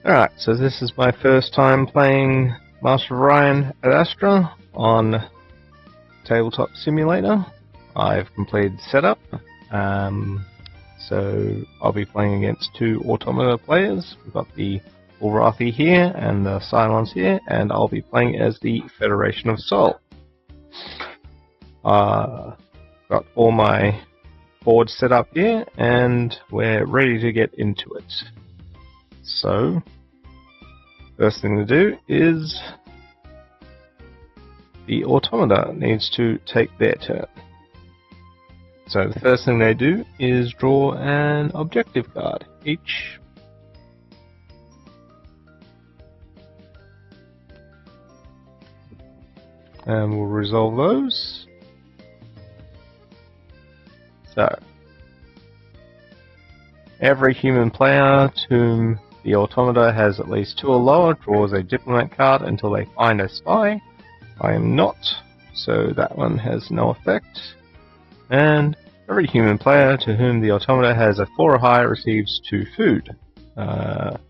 Alright, so this is my first time playing Master of Orion at Astra on Tabletop Simulator. I've completed the setup, so I'll be playing against two Automata players. We've got the Ulrathi here and the Cylons here, and I'll be playing as the Federation of Sol. Got all my boards set up here, and we're ready to get into it. So, first thing to do is the Automata needs to take their turn. So the first thing they do is draw an objective card each. And we'll resolve those. So, every human player to whom the Automata has at least 2 or lower draws a diplomat card until they find a spy. I am not, so that one has no effect. And every human player to whom the Automata has a 4 or higher receives 2 food,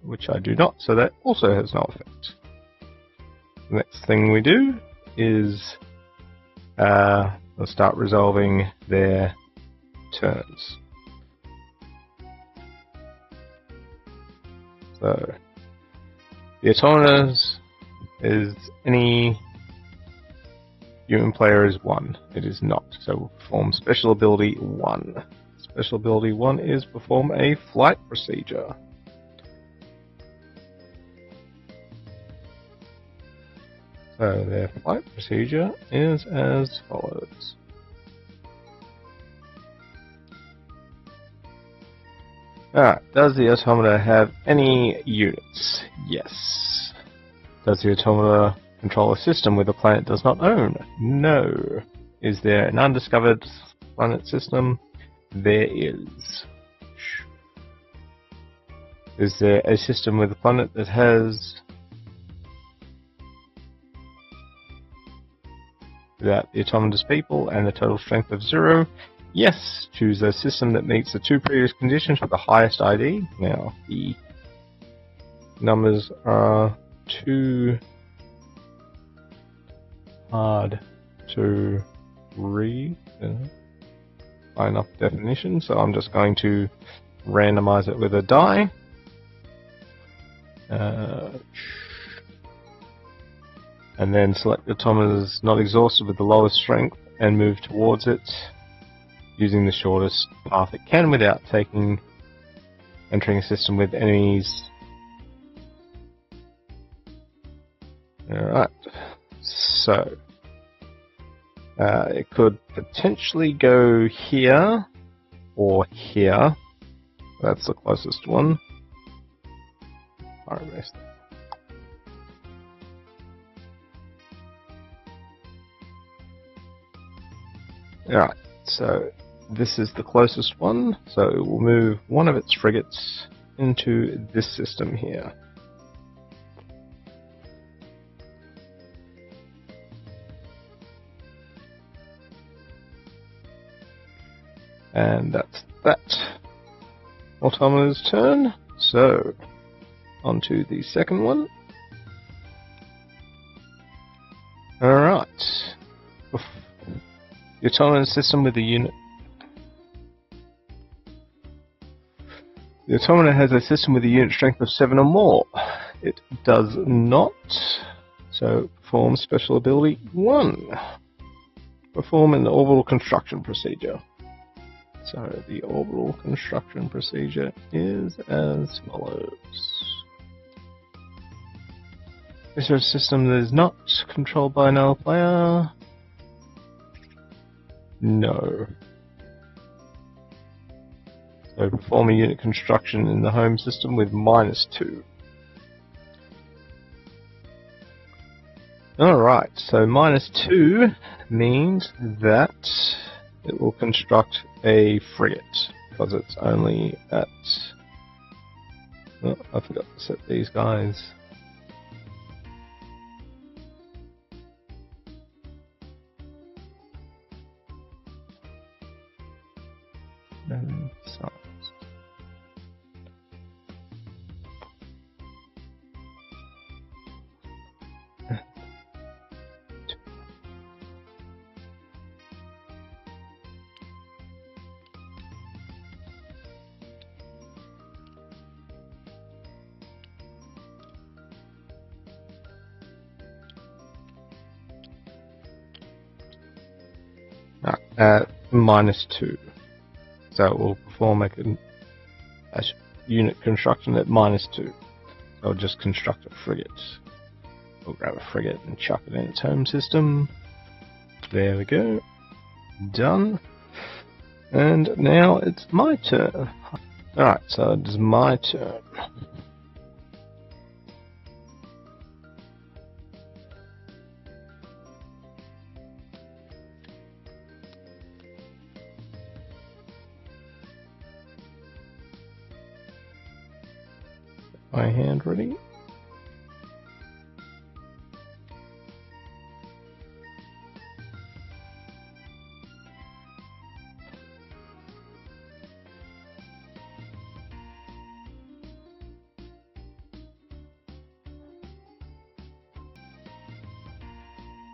which I do not, so that also has no effect. The next thing we do is we'll start resolving their turns. So, the Automata's is any human player is 1. It is not. So we'll perform Special Ability 1. Special Ability 1 is perform a flight procedure. So their flight procedure is as follows. Alright, does the Automata have any units? Yes. Does the Automata control a system where the planet does not own? No. Is there an undiscovered planet system? There is. Is there a system with a planet that has without the Automata's people and a total strength of 0? Yes. Choose a system that meets the 2 previous conditions with the highest ID. Now, the numbers are too hard to read by enough definition, so I'm just going to randomize it with a die. And then select the Automata's not exhausted with the lowest strength and move towards it using the shortest path it can without entering a system with enemies. Alright, so it could potentially go here or here. That's the closest one. Alright, so this is the closest one, so it will move one of its frigates into this system here. And that's that Automata's turn. So, on to the second one. Alright. The Automata system with a unit. The Automata has a system with a unit strength of 7 or more. It does not. So, perform Special Ability 1. Perform an orbital construction procedure. So the orbital construction procedure is as follows. Is there a system that is not controlled by another player? No. So perform a unit construction in the home system with -2. Alright, so -2 means that it will construct a frigate, because it's only at... Oh, I forgot to set these guys. at -2. So it will perform a unit construction at -2. So I'll just construct a frigate. We'll grab a frigate and chuck it in its home system. There we go. Done. And now it's my turn. Alright, so it's my turn. My hand ready.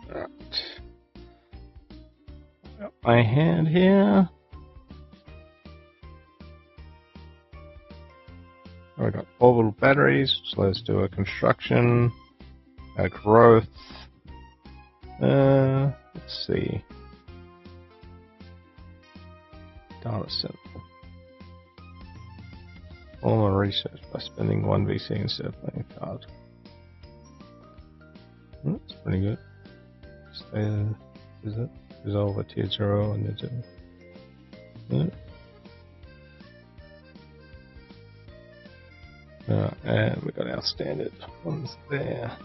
Right. Got my hand here. We've got orbital batteries, so let's do a construction, a growth. Let's see. Data center. Form a research by spending 1 VC instead of playing a card. That's pretty good. Stay, is it? Resolve a tier 0 and then do. And we got our standard ones there.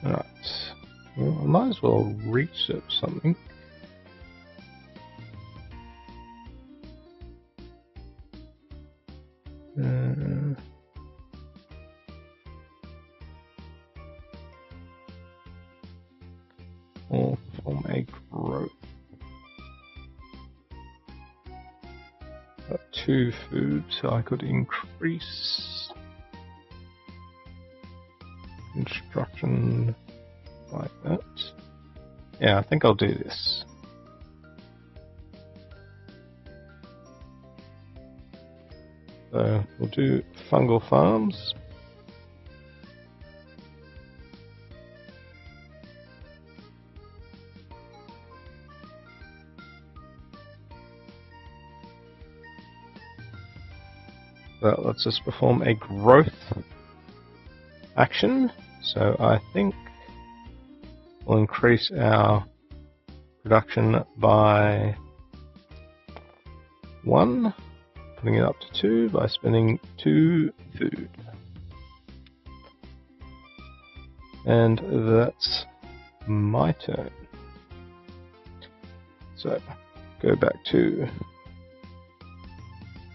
Alright. Well, I might as well research something. Or perform a growth. Got 2 food, so I could increase construction like that. Yeah, I think I'll do this. So we'll do fungal farms. So let's just perform a growth action. So I think we'll increase our production by 1, putting it up to 2 by spending 2 food. And that's my turn. So go back to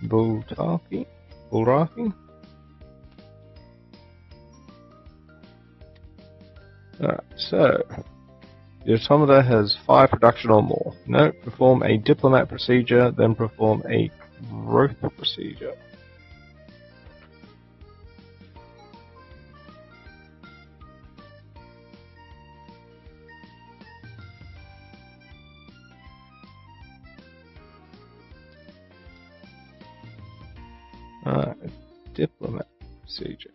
bullrafting. Alright, so the automata has 5 production or more. Note, perform a diplomat procedure, then perform a growth procedure. Alright, diplomat procedure.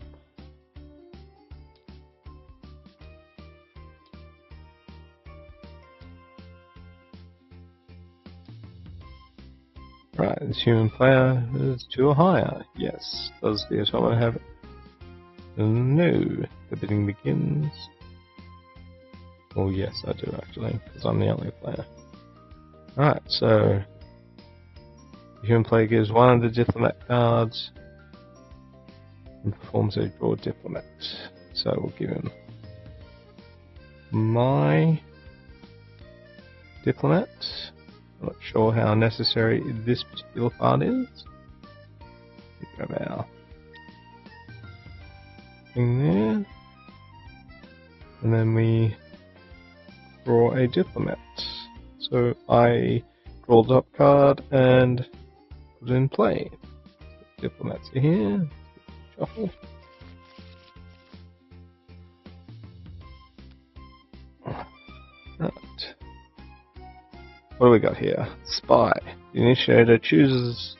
Right, this human player is 2 or higher. Yes. Does the automata have it? No. The bidding begins. Well, yes, I do actually, because I'm the only player. Alright, so the human player gives 1 of the diplomat cards and performs a draw diplomat. So we'll give him my diplomat. Not sure how necessary this particular part is. Grab our thing there. And then we draw a diplomat. So I draw the top card and put it in play. Diplomats are here. Shuffle. Right. What do we got here? Spy. The initiator chooses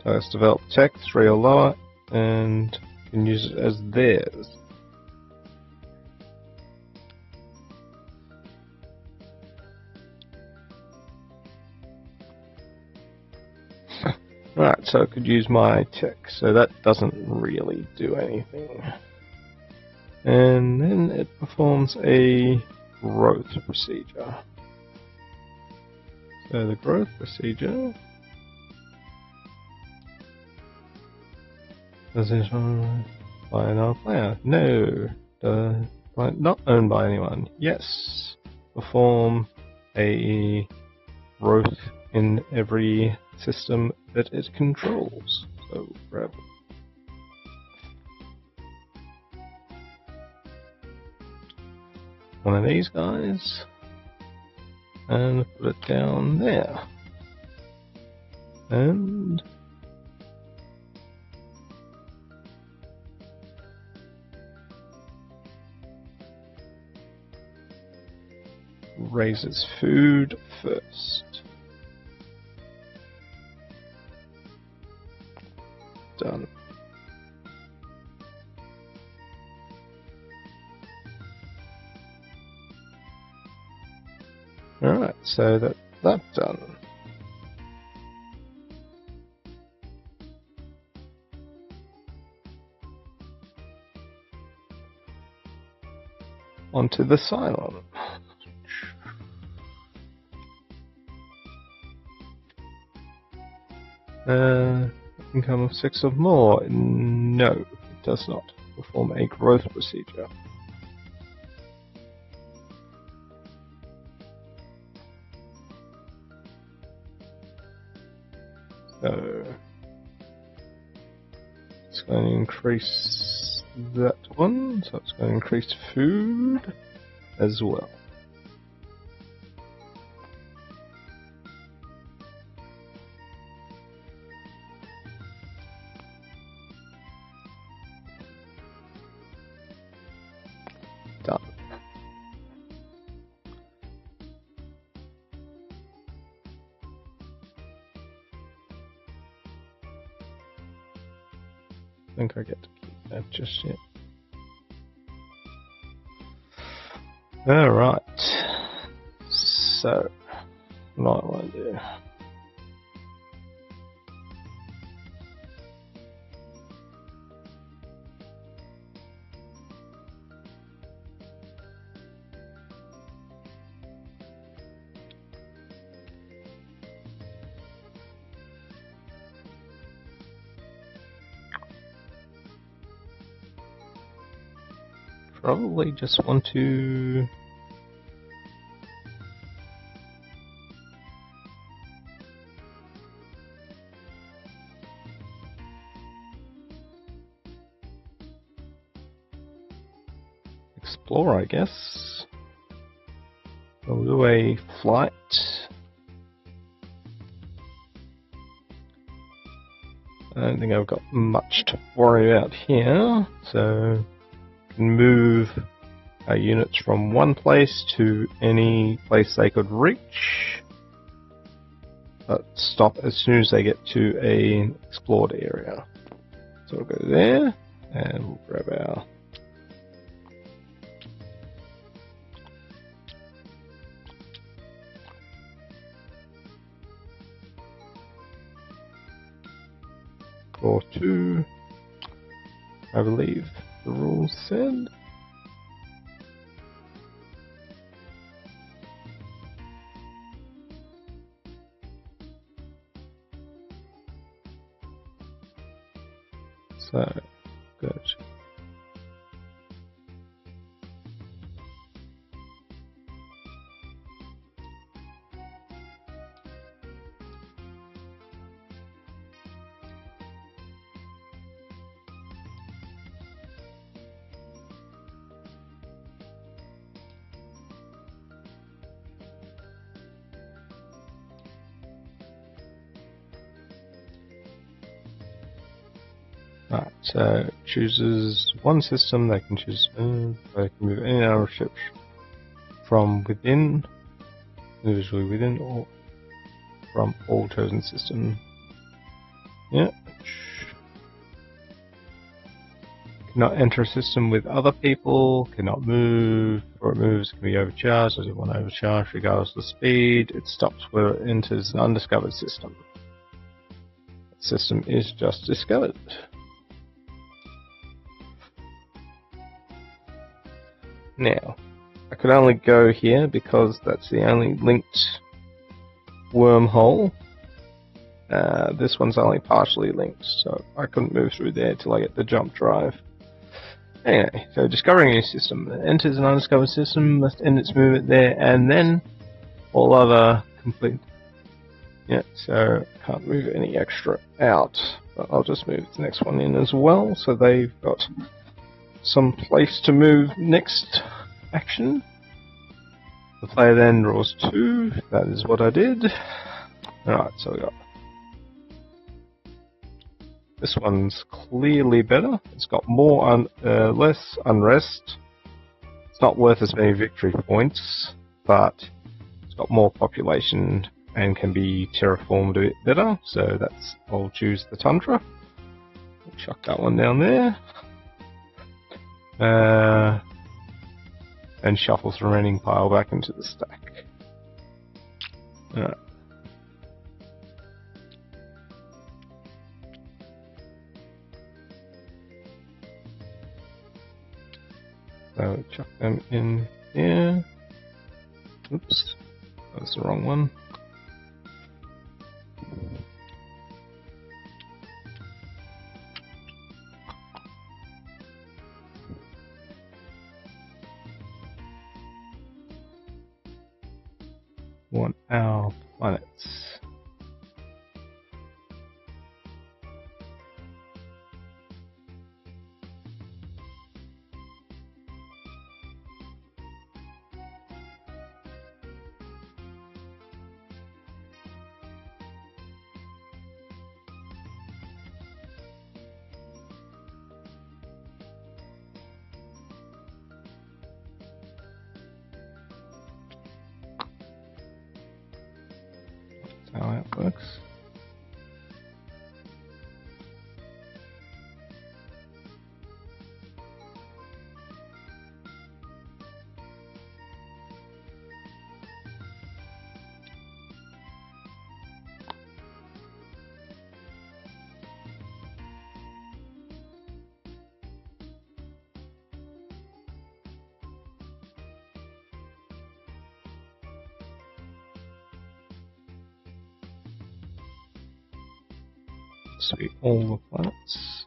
targets develop tech 3 or lower and can use it as theirs. Right, so I could use my tech, so that doesn't really do anything. And then it performs a growth procedure. So the growth procedure does it owned by another player? No. Not owned by anyone. Yes. Perform a growth in every system that it controls. So grab one of these guys and put it down there. And raises food first. Done. Alright, so that's done. Onto the Cylon. Income of 6 or more. No, it does not perform a growth procedure. So it's going to increase that one, so it's going to increase food as well. Done. I think I get to keep that just yet. Alright. So, what I want to do. Probably just want to explore, I guess. We'll do a flight. I don't think I've got much to worry about here, so can move our units from one place to any place they could reach, but stop as soon as they get to an explored area. So we'll go there, and we'll grab our Core 2, I believe the rules said. So, good. Right, so it chooses one system. They can choose. They can move any number of ships from within, individually within, or from all chosen system. Yeah. Cannot enter a system with other people. Cannot move, or it moves can be overcharged. Does it want to overcharge regardless of the speed? It stops where it enters an undiscovered system. system is just discovered. Now, I could only go here because that's the only linked wormhole. This one's only partially linked, so I couldn't move through there till I get the jump drive. Anyway, so discovering a new system. Enters an undiscovered system, must end its movement there, and then all other complete. Yeah, so can't move any extra out, but I'll just move the next one in as well, so they've got some place to move next action. The player then draws 2, that is what I did. Alright, so we got this one's clearly better. It's got less unrest. It's not worth as many victory points, but it's got more population and can be terraformed a bit better. So I'll choose the Tundra. We'll chuck that one down there. And shuffle the remaining pile back into the stack. Alright. So chuck them in here. Oops, that's the wrong one. Want our planets. That's how it works. Sweep all the planets.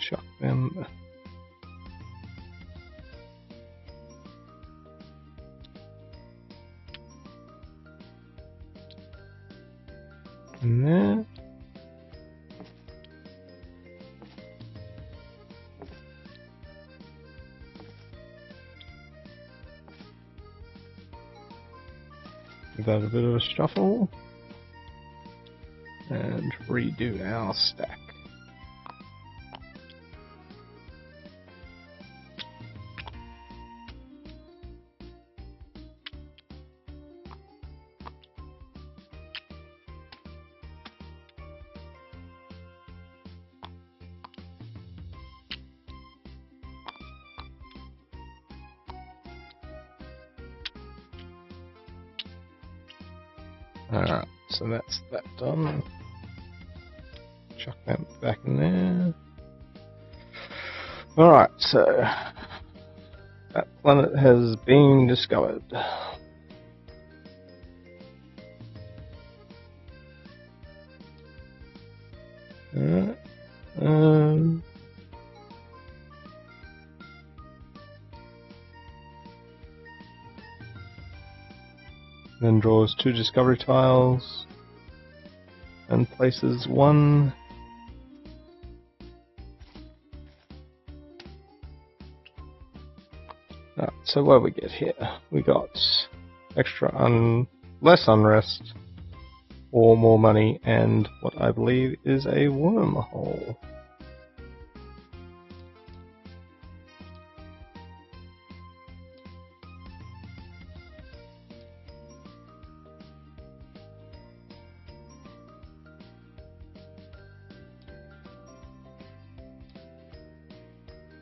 Chuck them. In there. Give that a bit of a shuffle and redo our stack. Alright, so that's that done. Chuck that back in there. Alright, so that planet has been discovered. Alright. Then draws 2 discovery tiles and places 1 so what do we get here? We got less unrest or more money and what I believe is a wormhole.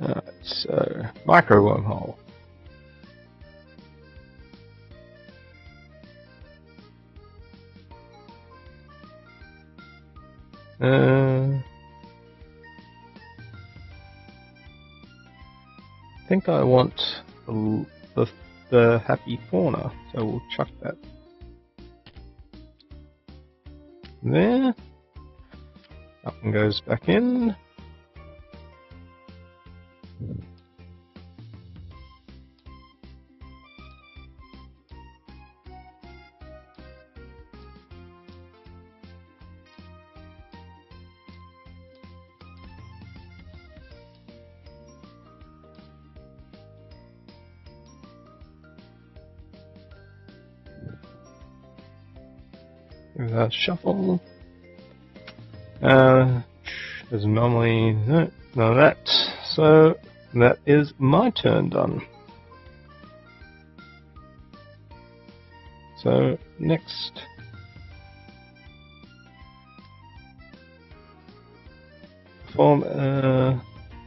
Alright, so micro wormhole. I think I want the happy fauna, so we'll chuck that there. That one goes back in. Give that a shuffle. There's normally none of that, so that is my turn done. So next, perform.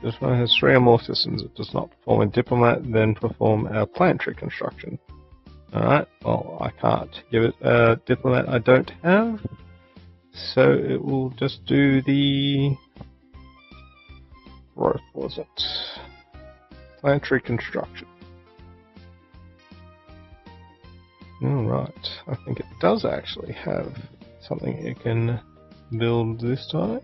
This one has 3 or more systems. It does not perform a diplomat, then perform our planetary construction. Alright, well, I can't give it a diplomat I don't have, so it will just do the growth, was it? Planetary construction. Alright, I think it does actually have something it can build this time.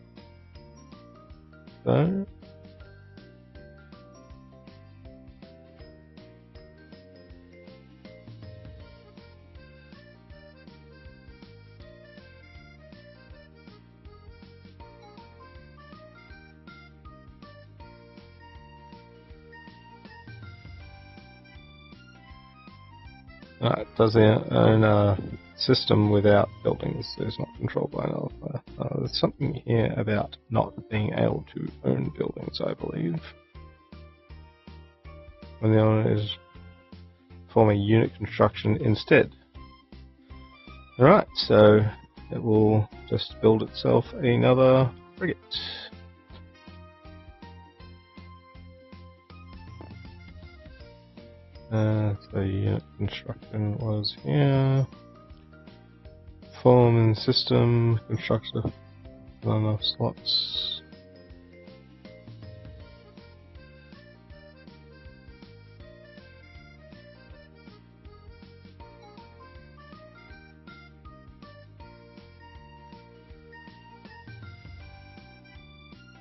So it does own a system without buildings, so it's not controlled by another player. There's something here about not being able to own buildings, I believe. When the owner is perform a unit construction instead. Alright, so it will just build itself another frigate. So unit construction was here. Form and system constructor. Not enough slots.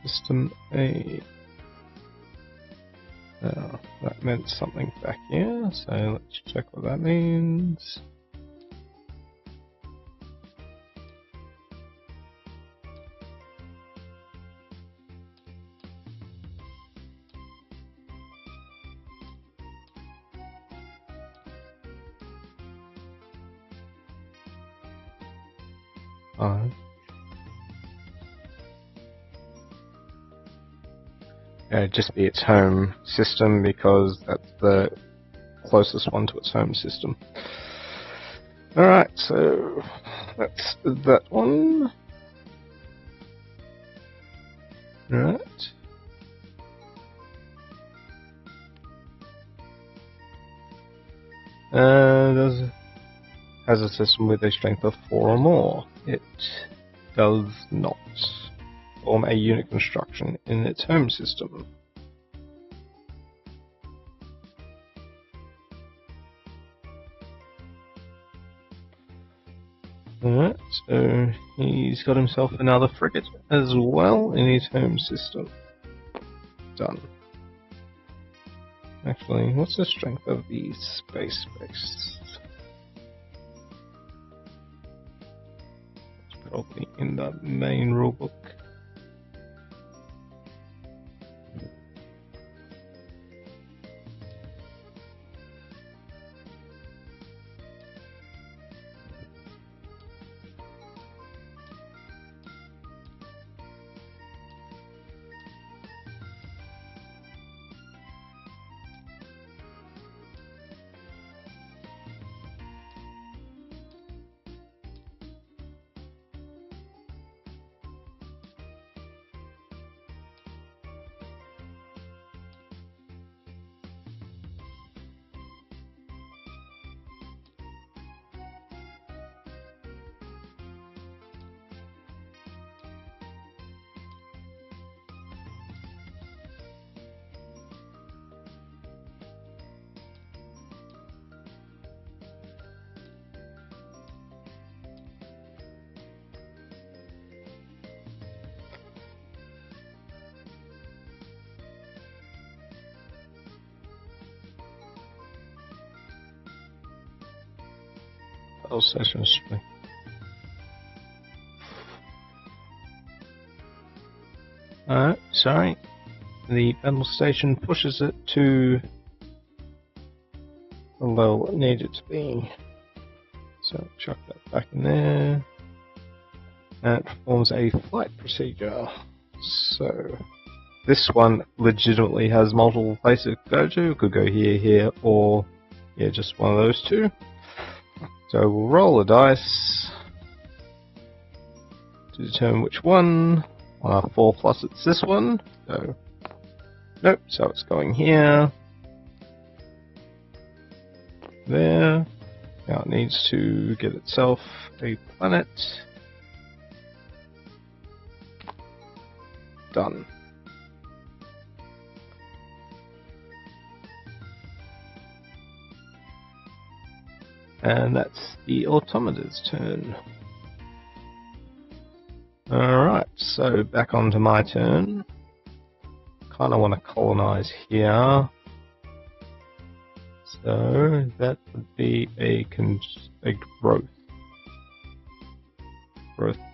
System A. Now, that meant something back here, so let's check what that means. Just be its home system because that's the closest one to its home system. Alright, so that's that one. Alright. Has a system with a strength of 4 or more. It does not form a unit construction in its home system. Alright, so he's got himself another frigate as well in his home system. Done. Actually, what's the strength of the space base? It's probably in the main rulebook. battle station. Sorry. The battle station pushes it to the level it needed to be. So chuck that back in there. And it performs a flight procedure. So this one legitimately has multiple places to go to. It could go here, here, or yeah, just one of those two. So we'll roll a dice to determine which one. On our 4+, it's this one. So nope. So it's going here, there. Now it needs to get itself a planet. Done. And that's the automata's turn. Alright, so back onto my turn. Kind of want to colonize here. So that would be a growth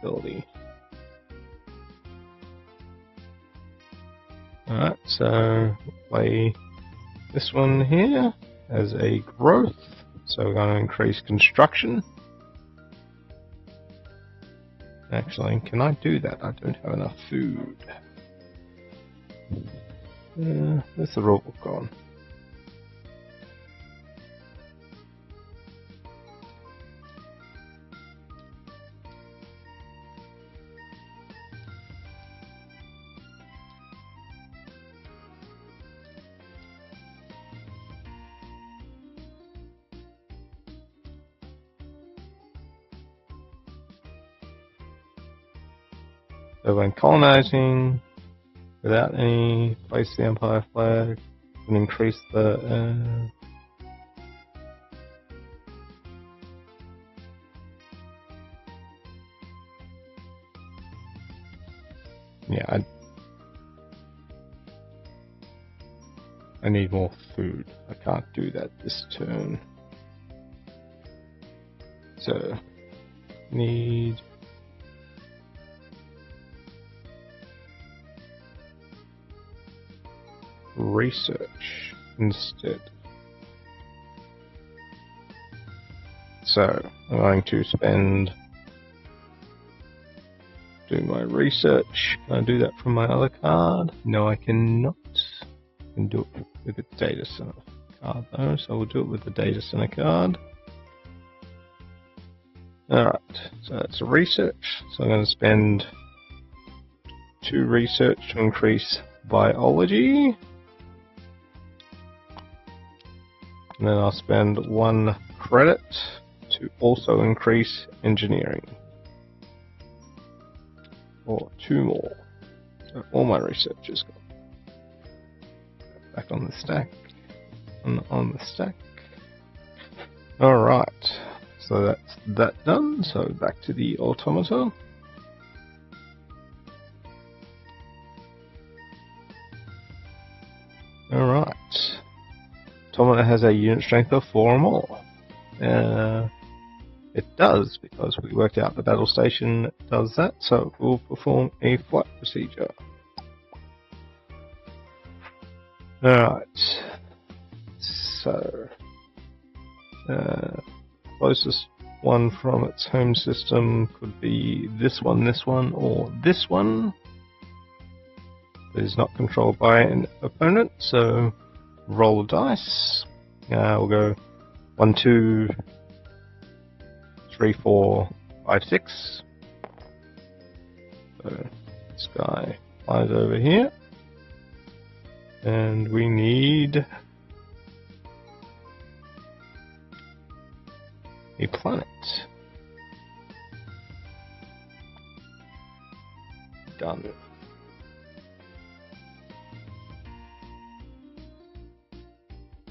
ability. Alright, so play this one here as a growth. So we're going to increase construction. Actually, can I do that? I don't have enough food. Where's the rulebook gone? So when colonizing, without any, place the Empire flag and increase the yeah, I need more food. I can't do that this turn. So need research instead. So I'm going to do my research. Can I do that from my other card? No, I cannot. I can do it with the data center card though, so we'll do it with the data center card. Alright, so that's a research. So I'm going to spend 2 research to increase biology. And then I'll spend 1 credit to also increase engineering. Or 2 more. So all my research is gone. Back on the stack. On the stack. Alright. So that's that done. So back to the automata. Alright. Automata has a unit strength of 4 or more. It does, because we worked out the battle station does that, so it will perform a flight procedure. Alright. So closest one from its home system could be this one, or this one. It is not controlled by an opponent, so roll a dice. We'll go 1, 2, 3, 4, 5, 6. So this guy flies over here. And we need a planet. Done.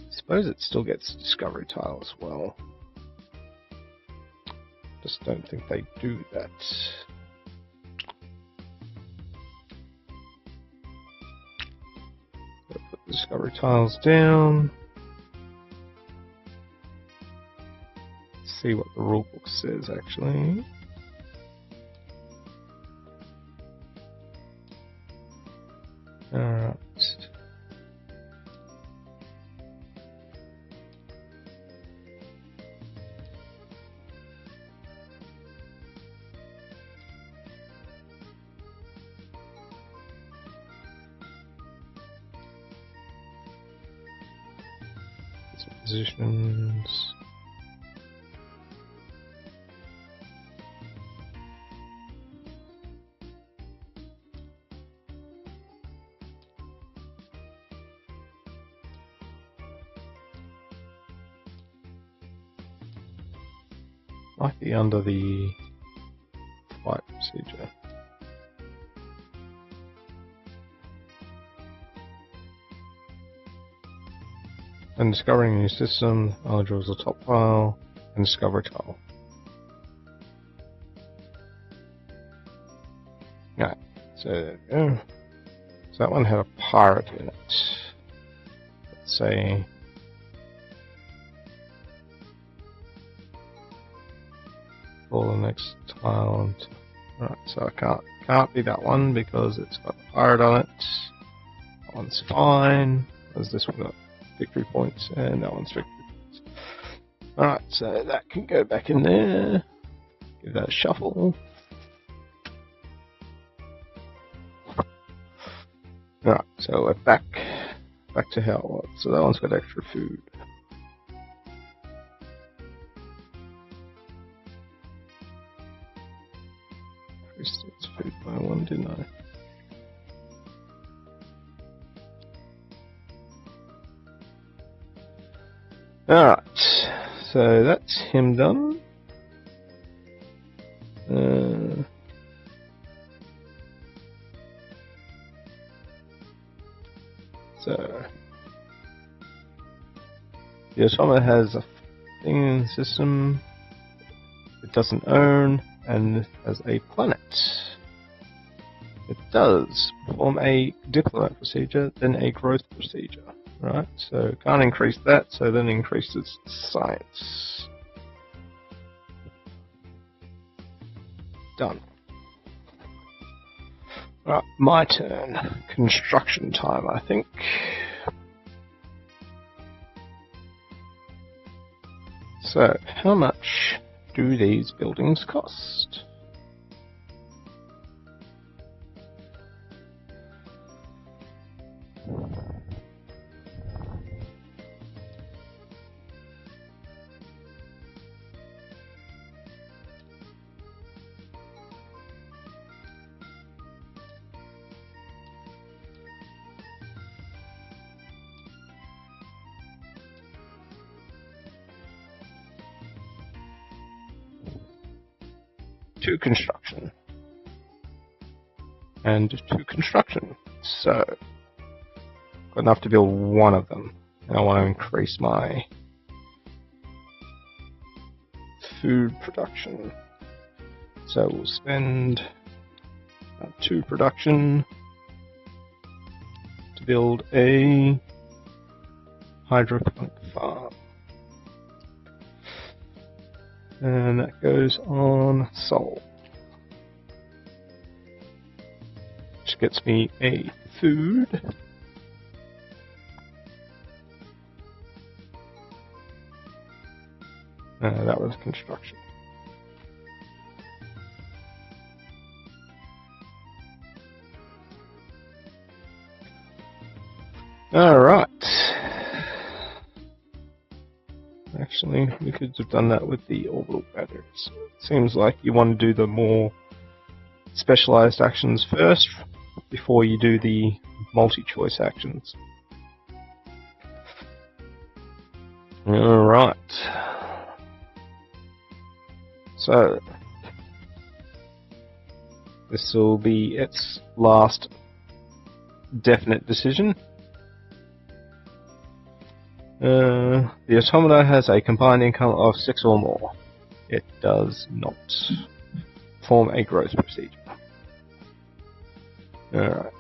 Suppose it still gets discovery tile as well. Just don't think they do that. Put the discovery tiles down. see what the rulebook says actually. Alright. Positions. Might be under the flight procedure. And discovering a new system, eligible as a top file, and discover tile. Right, so so that one had a pirate in it. Let's say for the next tile. Alright, so I can't be that one because it's got a pirate on it. That one's fine. There's this one got victory points, and that one's victory points. Alright, so that can go back in there. Give that a shuffle. Alright, so we're back to how it was. So that one's got extra food. Increased its food by 1, didn't I? Alright, so that's him done. So the automata has a thing in the system it doesn't own and it has a planet. It does perform a diplomat procedure, then a growth procedure. Right, so can't increase that, so then increases science. Done. Right, my turn. Construction time, I think. So, how much do these buildings cost? Two construction. And two construction. So, got enough to build one of them. And I want to increase my food production. So we'll spend 2 production to build a hydroponic farm. And that goes on Sol. Which gets me a food. That was construction. Alright. Actually, we could have done that with the orbital batteries. It seems like you want to do the more specialized actions first before you do the multi-choice actions. Alright. So, this will be its last definite decision. The automata has a combined income of 6 or more. It does not form a growth procedure. Alright.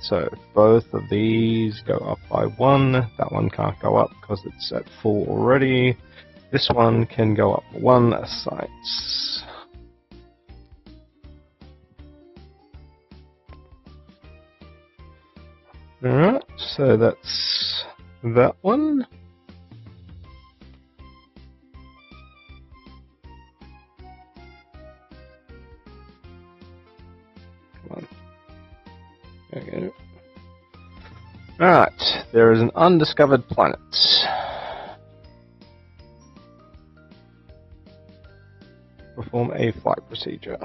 so both of these go up by 1. That one can't go up because it's at full already. This one can go up 1 science. Alright, so that's that one. Come on. There we go. Alright, there is an undiscovered planet. Perform a flight procedure.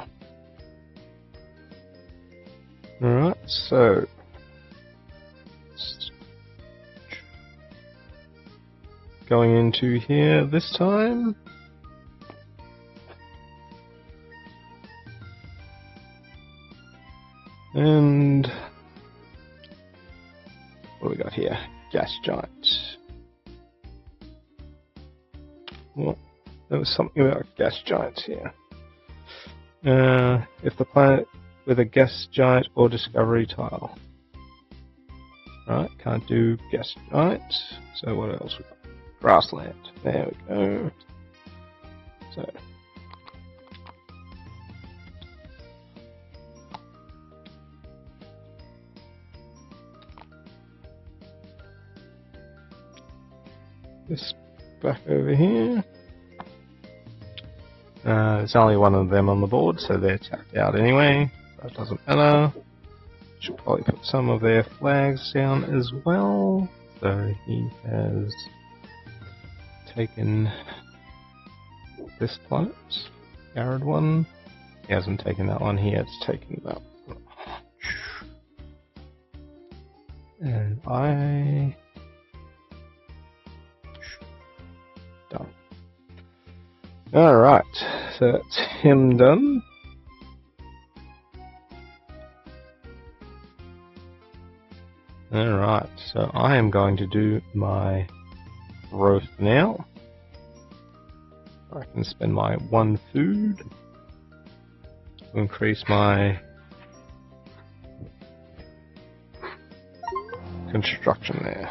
Alright, so going into here this time. And what do we got here? Gas giant. What? There was something about gas giants here. If the planet with a gas giant or discovery tile. Right, can't do gas giant. So what else we got? Grassland. There we go. So this back over here. There's only one of them on the board, so they're tapped out anyway. That doesn't matter. Should probably put some of their flags down as well. So he has taken this planet, arid one. He hasn't taken that one, he has taken that one. And I... done. Alright, so that's him done. Alright, so I am going to do my growth now. I can spend my 1 food to increase my construction there.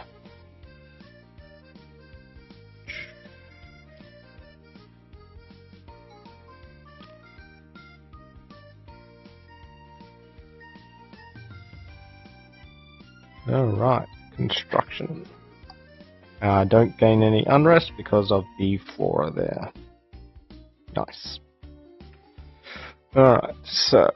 Alright, construction. Don't gain any unrest because of the flora there. Nice. Alright, so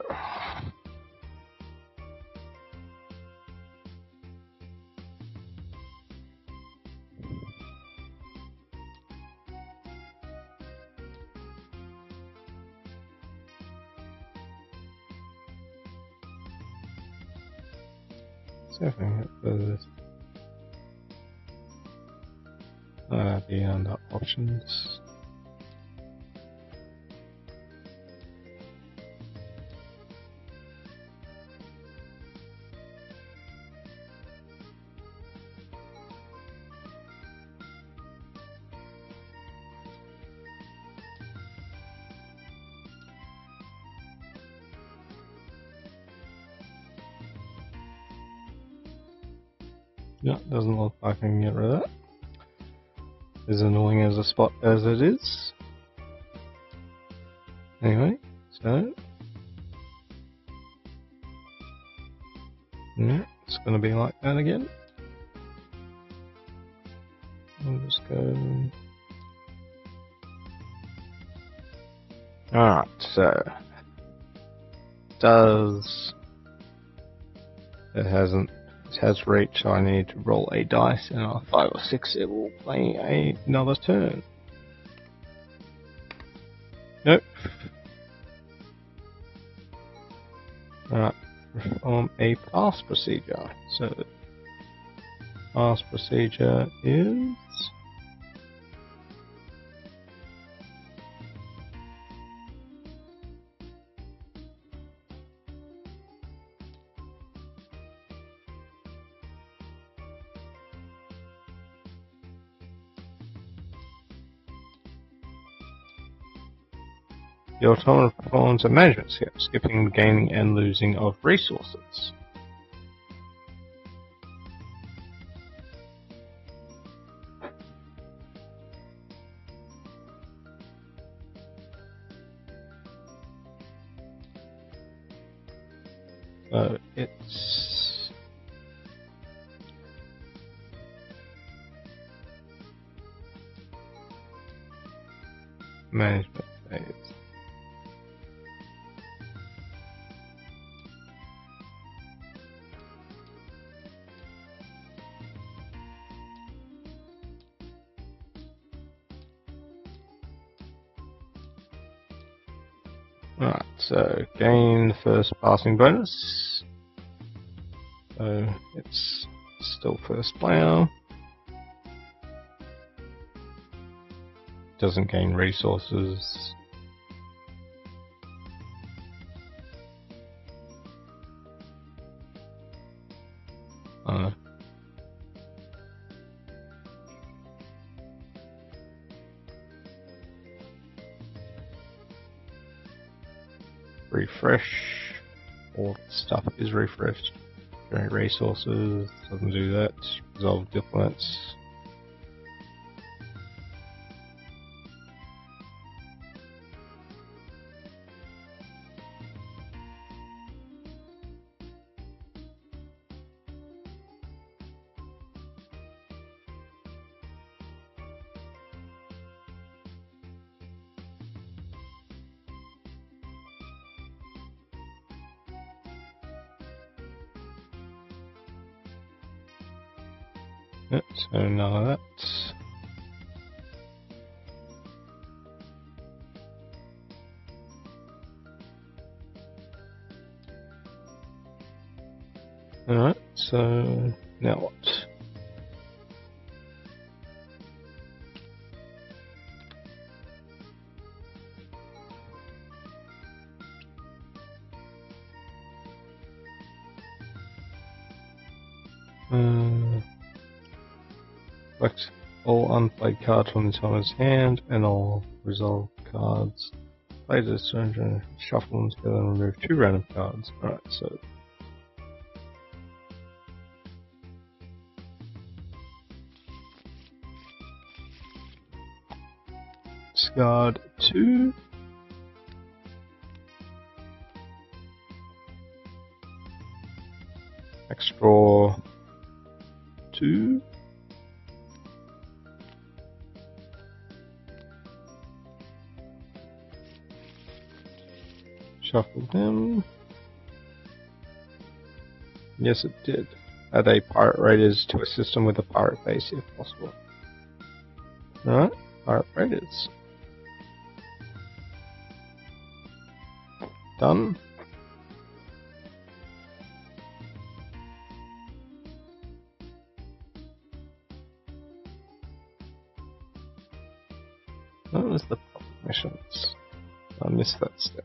see if I can get this. Be under options. Yeah, doesn't look like I can get rid of that. As annoying as a spot as it is. Anyway, so yeah, it's going to be like that again. I'll just go. Alright, so it has reach, so I need to roll a dice, and on a 5 or 6 it will play another turn. Nope. Alright, perform a pass procedure. So, pass procedure is... The automata performs a management step, skipping the gaining and losing of resources. So it's management phase. Alright, so gain the first passing bonus. So it's still first player. Doesn't gain resources. Refresh. All stuff is refreshed. Generate resources. Doesn't do that. Resolve diplomats. Yep, so none of that. Alright, so now what? Select all unplayed cards from the opponent's hand and all resolve cards. Play this turn, shuffle them together and remove 2 random cards. Alright, so discard 2. Extra 2. Shuffle them. Yes, it did. Add a pirate raiders to a system with a pirate base if possible. Alright, pirate raiders. Done. What was the public missions? I missed that step.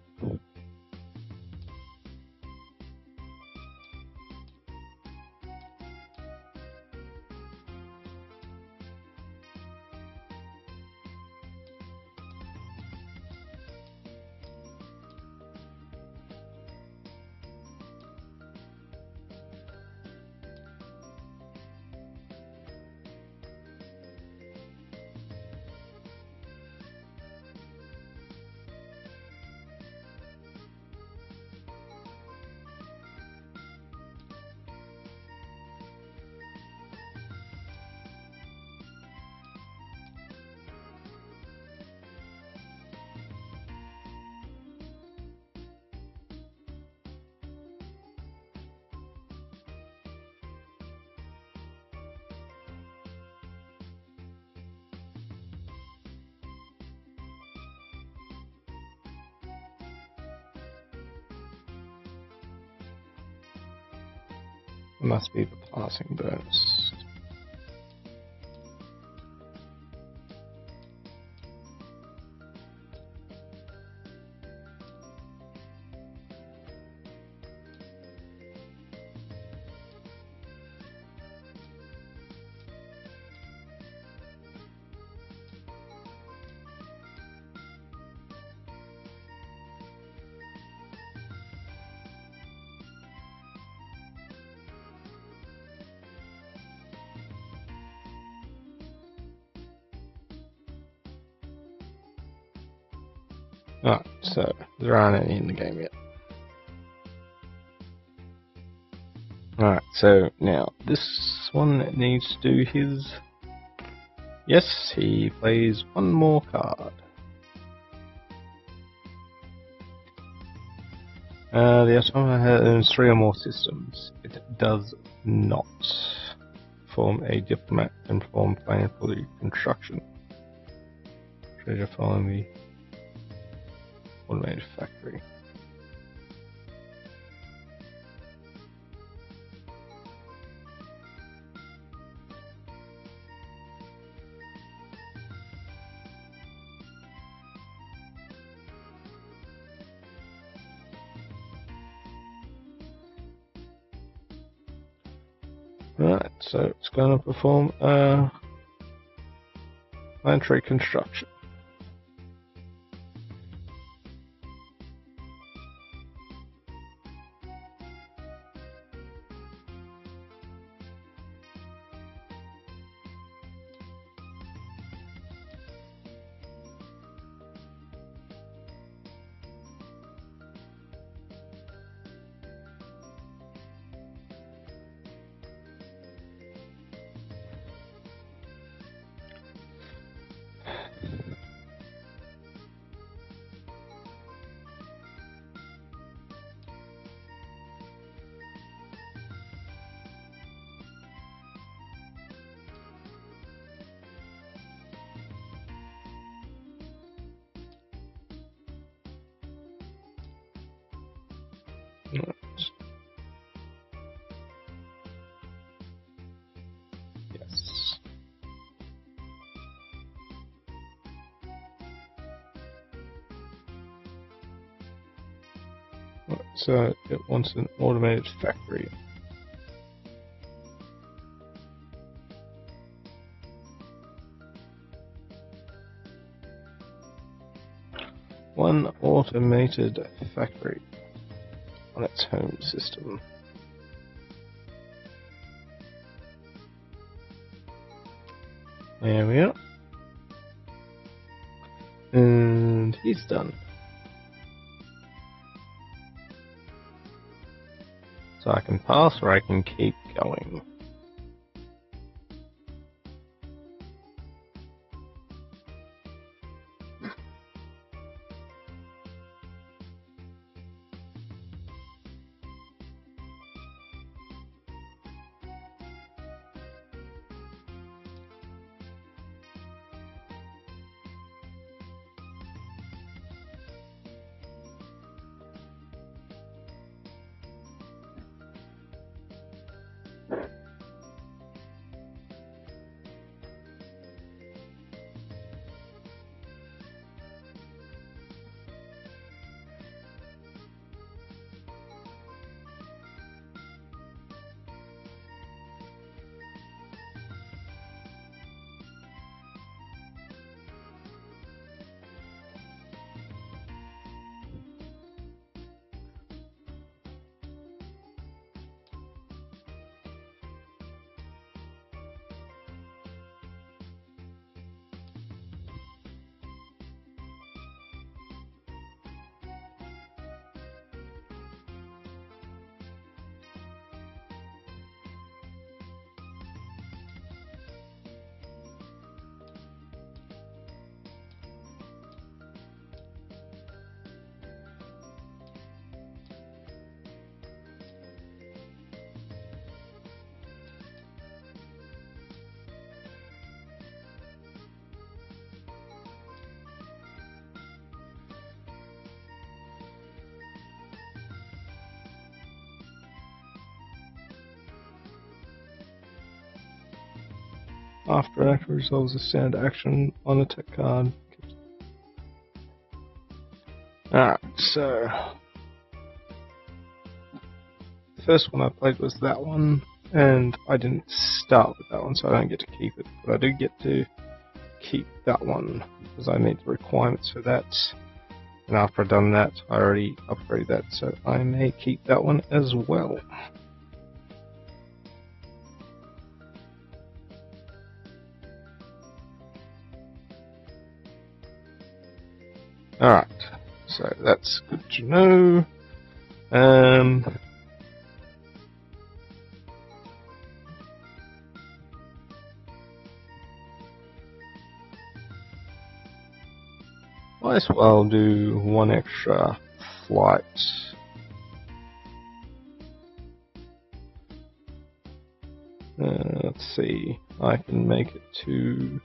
It must be the passing bonus. Alright, so there aren't any in the game yet. so now this one needs to do his... Yes, he plays one more card. The automata has 3 or more systems. It does not form a diplomat and form plan for the construction. Treasure following the automated factory. Right, so it's going to perform a planetary construction. Right. Yes. Right, so it wants an automated factory. One automated factory on its home system. There we are. And he's done. So I can pass or I can keep going. After an action resolves a standard action on a tech card. Alright, so the first one I played was that one, and I didn't start with that one, so I don't get to keep it, but I do get to keep that one because I meet the requirements for that. And after I've done that, I already upgraded that, so I may keep that one as well. Alright, so that's good to know. Might as well do one extra flight. Let's see, I can make it to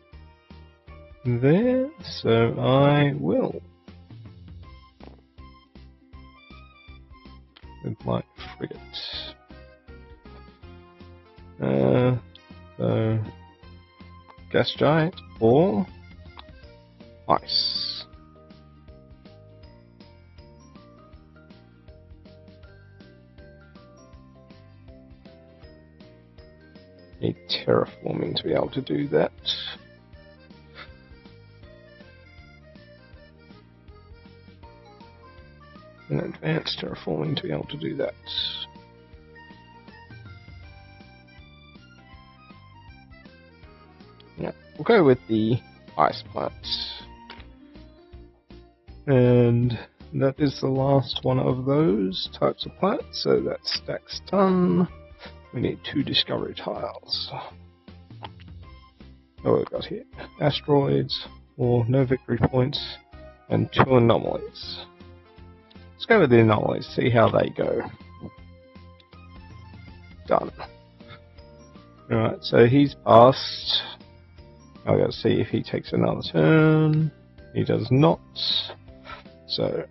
there, so I will. With my frigate. So gas giant or ice. Need terraforming to be able to do that. And advanced terraforming to be able to do that. Yeah, we'll go with the ice plants. And that is the last one of those types of plants, so that stack's done. We need 2 discovery tiles. Oh, we've got here asteroids, or no victory points, and 2 anomalies. Let's go with the anomalies, see how they go. Done. Alright, so he's passed. I've got to see if he takes another turn. He does not. So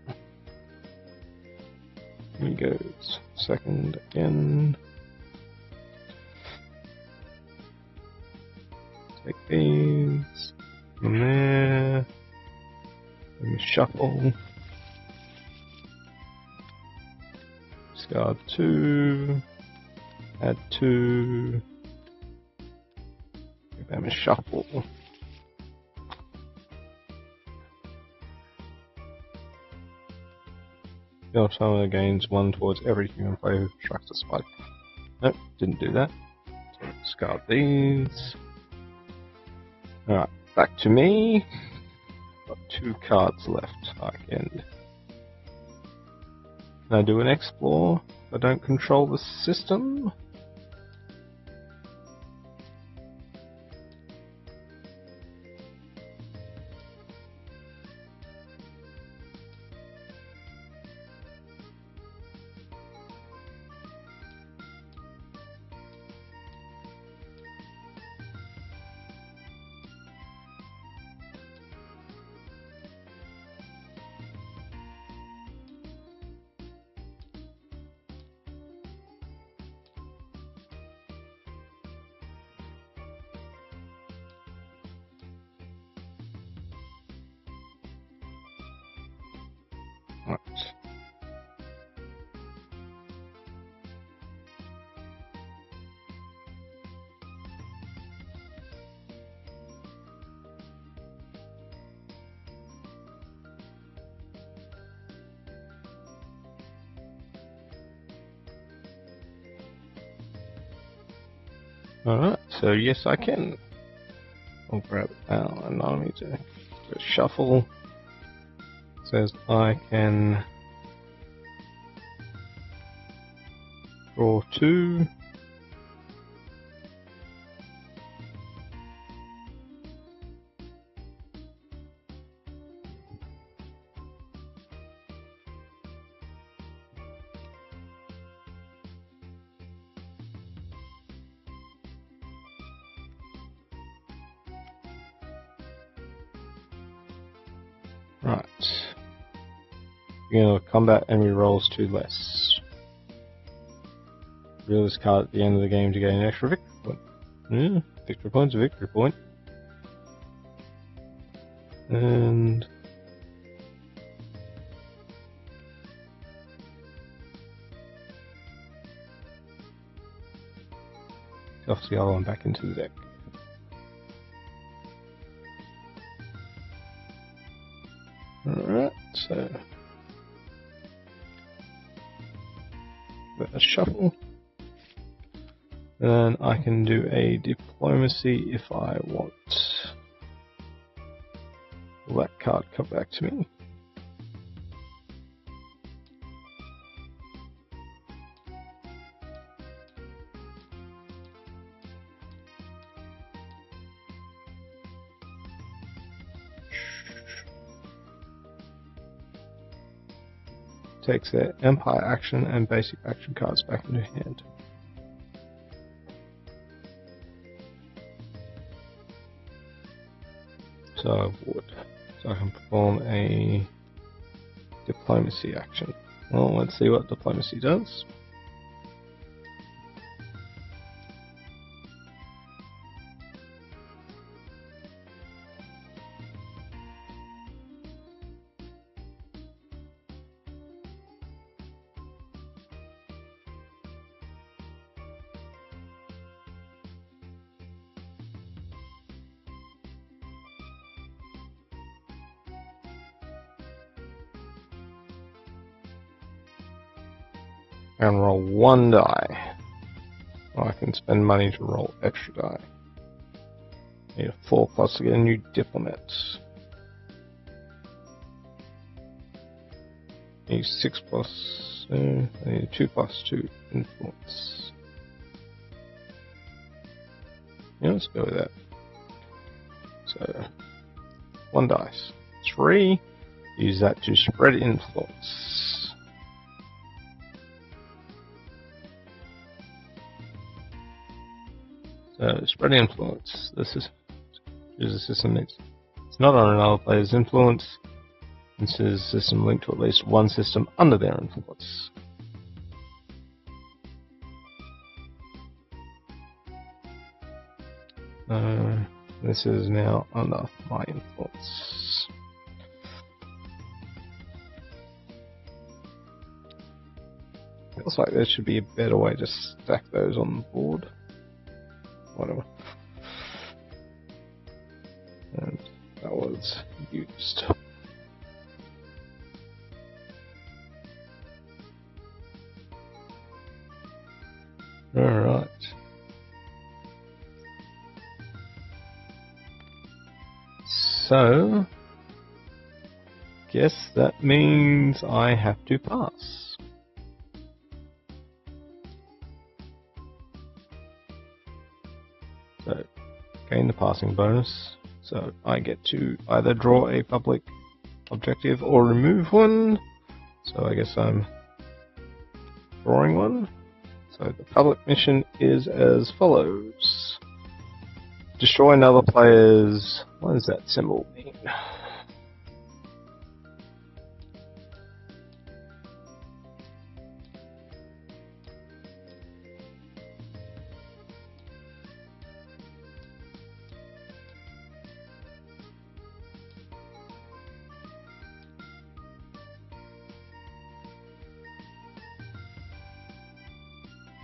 he goes second again. Take these from there. And shuffle. Discard 2. Add 2. Give them a shuffle. The Automata gains 1 towards every human player who constructs a spike. Nope, didn't do that. So discard these. Alright, back to me. Got 2 cards left. I can I do an explore if I don't control the system? Right. Alright, so yes I can. I'll grab and I need to shuffle. It says I can draw 2. Right. Combat and rerolls 2 less. Reveal this card at the end of the game to gain an extra victory point. Victory point's a victory point. And toss the other one back into the deck. Alright, so a shuffle. And I can do a diplomacy if I want. Will that card come back to me? takes their Empire action and basic action cards back into hand. So I would. So I can perform a diplomacy action. Well, let's see what diplomacy does. And roll 1 die. Or I can spend money to roll extra die. Need a 4+ to get a new diplomat. Need 6+, I need a 2+2 influence. Yeah, let's go with that. So, 1 dice. 3, use that to spread influence. Spread influence. This is a system. It's not on another player's influence. This is a system linked to at least one system under their influence. This is now under my influence. Feels like there should be a better way to stack those on the board. Whatever. And that was used. Alright. So, guess that means I have to pass. So, gain the passing bonus. So I get to either draw a public objective or remove one. So I guess I'm drawing one. So the public mission is as follows. Destroy another player's... what does that symbol mean?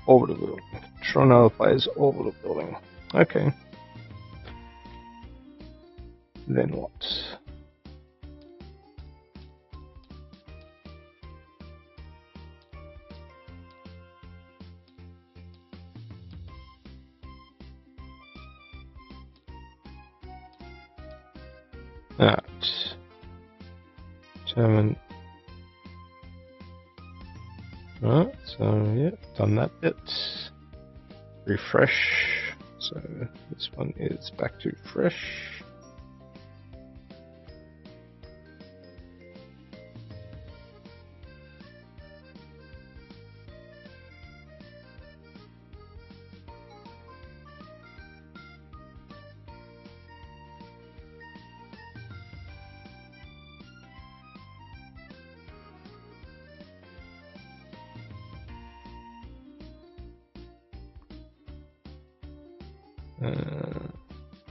Orbital building. Destroy another player's orbital building. Okay. Then what? Alright. Determine. Alright, so yeah, done that bit. Refresh. So this one is back to fresh.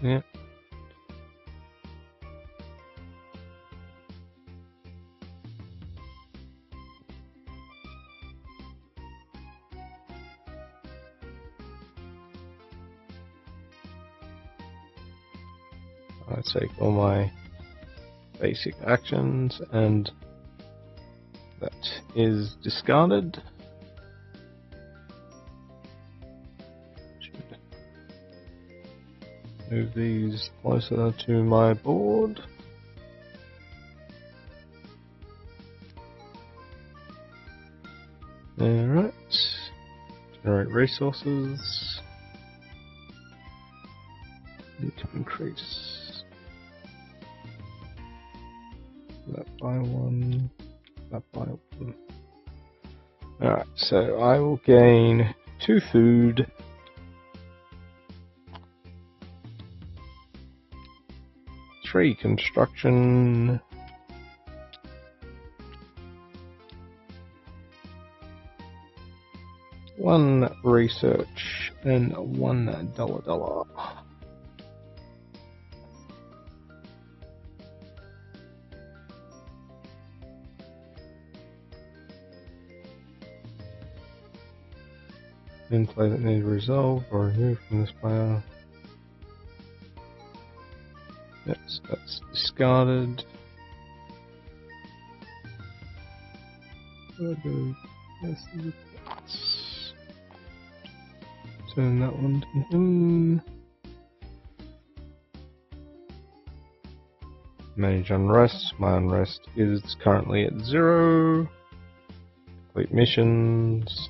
Yeah. I take all my basic actions and that is discarded. Move these closer to my board. Alright. Generate resources. Need to increase that by 1, that by 1. Alright, so I will gain 2 food, 3 construction, 1 research, and $1. In play that need resolved or removed from this player. Yes, that's discarded. Turn that one to him. Manage unrest. My unrest is currently at 0. Complete missions.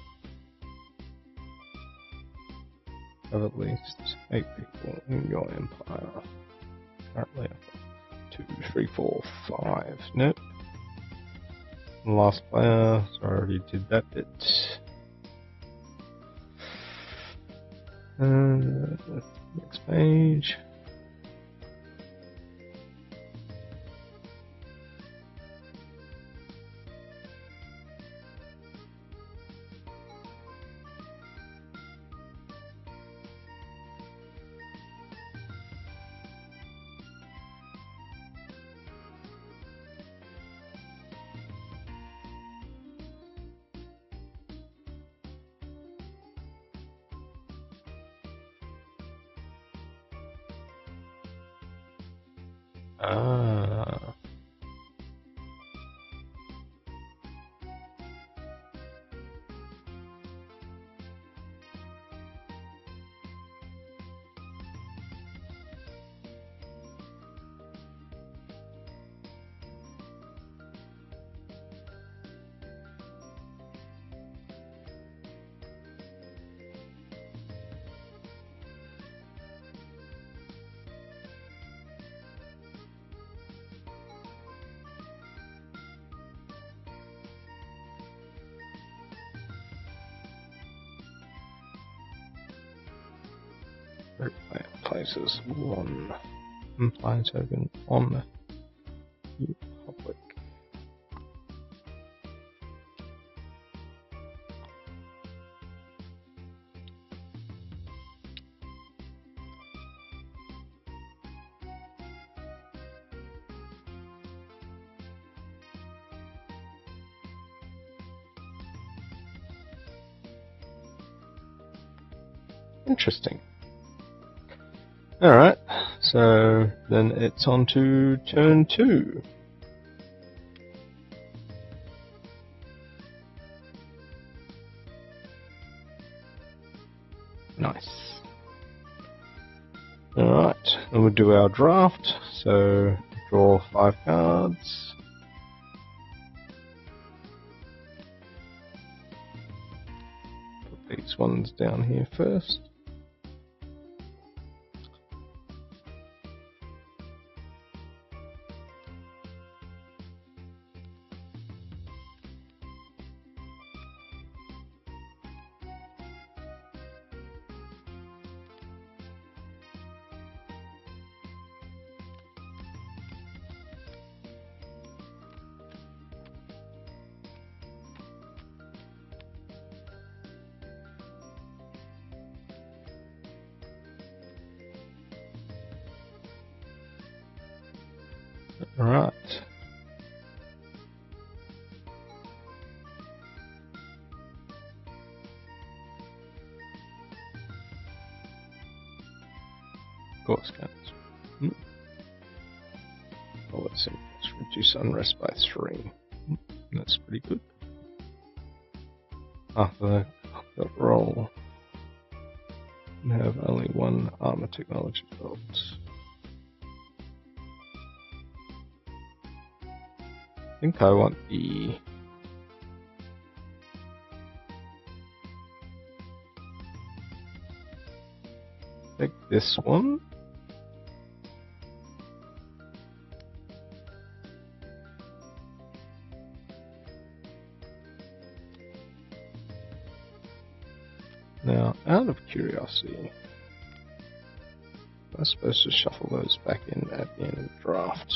Have at least 8 people in your empire. Currently, 2, 3, 4, 5. Nope. Last player. So I already did that bit. Next page. Ah. Group player places 1 player token on the public. Interesting. Alright, so then it's on to turn 2. Nice. Alright, then we'll do our draft. So, draw 5 cards. Put these ones down here first. Alright. Course counts. Oh, let's see. Let's reduce unrest by 3. That's pretty good. After that roll, and have only 1 armor technology belt. I think I want the take this one. Now, out of curiosity, I'm supposed to shuffle those back in at the end of the draft.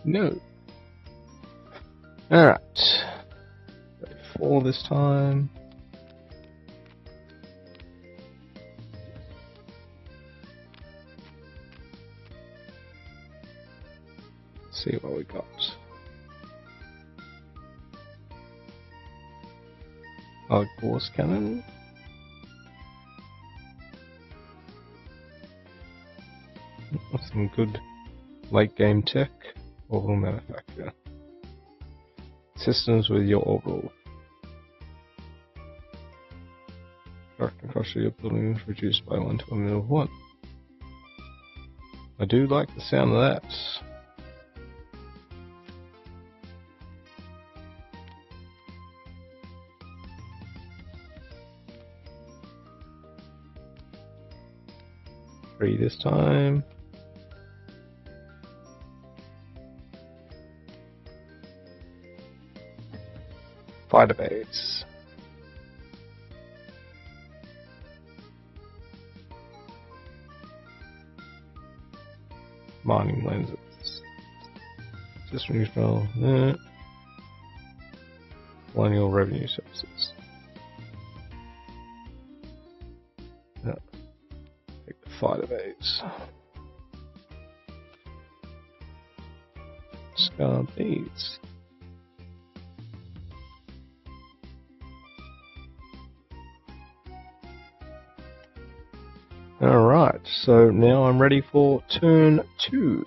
No. Alright. 4 this time. Let's see what we got. Force cannon. Some good late game tech. Orbital manufacture. Systems with your orbital. Character cost of your building is reduced by 1 to a minimum of 1. I do like the sound of that. Three this time. Fighter base. Mining lenses. System control. Colonial revenue services. Take the fighter base. Discard these. Alright, so now I'm ready for turn 2.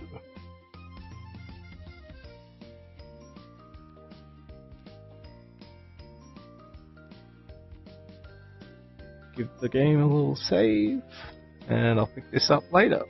Give the game a little save, and I'll pick this up later.